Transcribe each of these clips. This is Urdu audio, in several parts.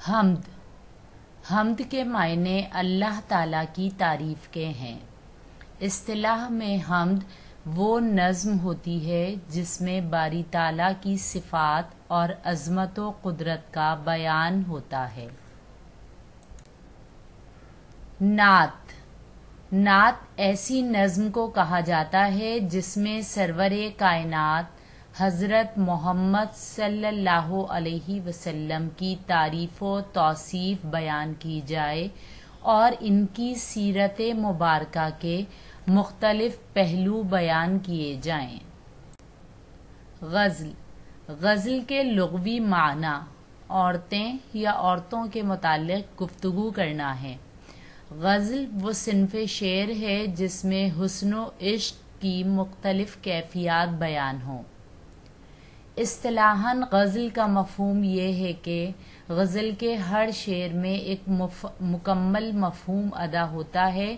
حمد حمد کے معنی اللہ تعالیٰ کی تعریف کے ہیں۔ اصطلاح میں حمد وہ نظم ہوتی ہے جس میں باری تعالیٰ کی صفات اور عظمت و قدرت کا بیان ہوتا ہے۔ نعت نعت ایسی نظم کو کہا جاتا ہے جس میں سرور کائنات حضرت محمد صلی اللہ علیہ وسلم کی تعریف و توصیف بیان کی جائے اور ان کی سیرت مبارکہ کے مختلف پہلو بیان کیے جائیں۔ غزل غزل کے لغوی معنی عورتیں یا عورتوں کے متعلق گفتگو کرنا ہے۔ غزل وہ صنف شعر ہے جس میں حسن و عشق کی مختلف کیفیات بیان ہوں۔ اصطلاحاً غزل کا مفہوم یہ ہے کہ غزل کے ہر شعر میں ایک مکمل مفہوم ادا ہوتا ہے۔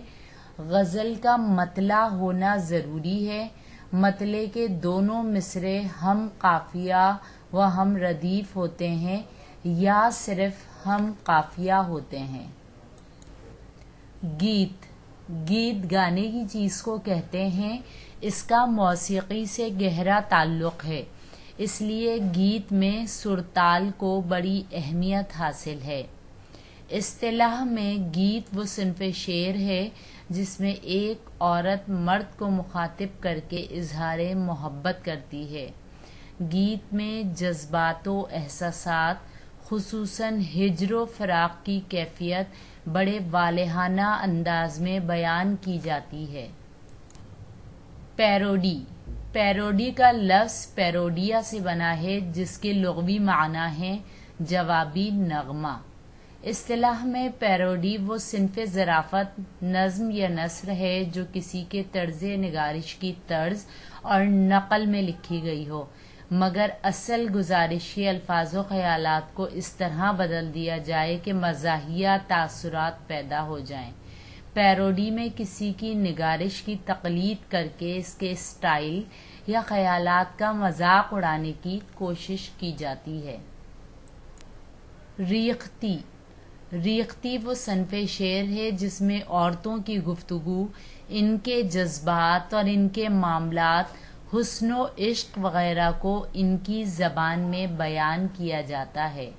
غزل کا مطلع ہونا ضروری ہے۔ مطلع کے دونوں مصرعے ہم قافیہ و ہم ردیف ہوتے ہیں یا صرف ہم قافیہ ہوتے ہیں۔ گیت گیت گانے کی چیز کو کہتے ہیں۔ اس کا موسیقی سے گہرا تعلق ہے، اس لیے گیت میں سرتال کو بڑی اہمیت حاصل ہے۔ اصطلاح میں گیت وہ صنف شعر ہے جس میں ایک عورت مرد کو مخاطب کر کے اظہار محبت کرتی ہے۔ گیت میں جذبات و احساسات خصوصاً ہجر و فراق کی کیفیت بڑے والہانہ انداز میں بیان کی جاتی ہے۔ پیروڈی پیروڈی کا لفظ پیروڈیا سے بنا ہے جس کے لغوی معنی ہیں جوابی نغمہ۔ اصطلاح میں پیروڈی وہ صنف ظرافت نظم یا نثر ہے جو کسی کے طرز نگارش کی طرز اور نقل میں لکھی گئی ہو مگر اصل گزارشی الفاظ و خیالات کو اس طرح بدل دیا جائے کہ مزاحیہ تاثرات پیدا ہو جائیں۔ پیروڈی میں کسی کی نگارش کی تقلید کر کے اس کے اسٹائل یا خیالات کا مذاق اڑانے کی کوشش کی جاتی ہے۔ ریختہ ریختہ وہ صنف شعر ہے جس میں عورتوں کی گفتگو، ان کے جذبات اور ان کے معاملات، حسن و عشق وغیرہ کو ان کی زبان میں بیان کیا جاتا ہے۔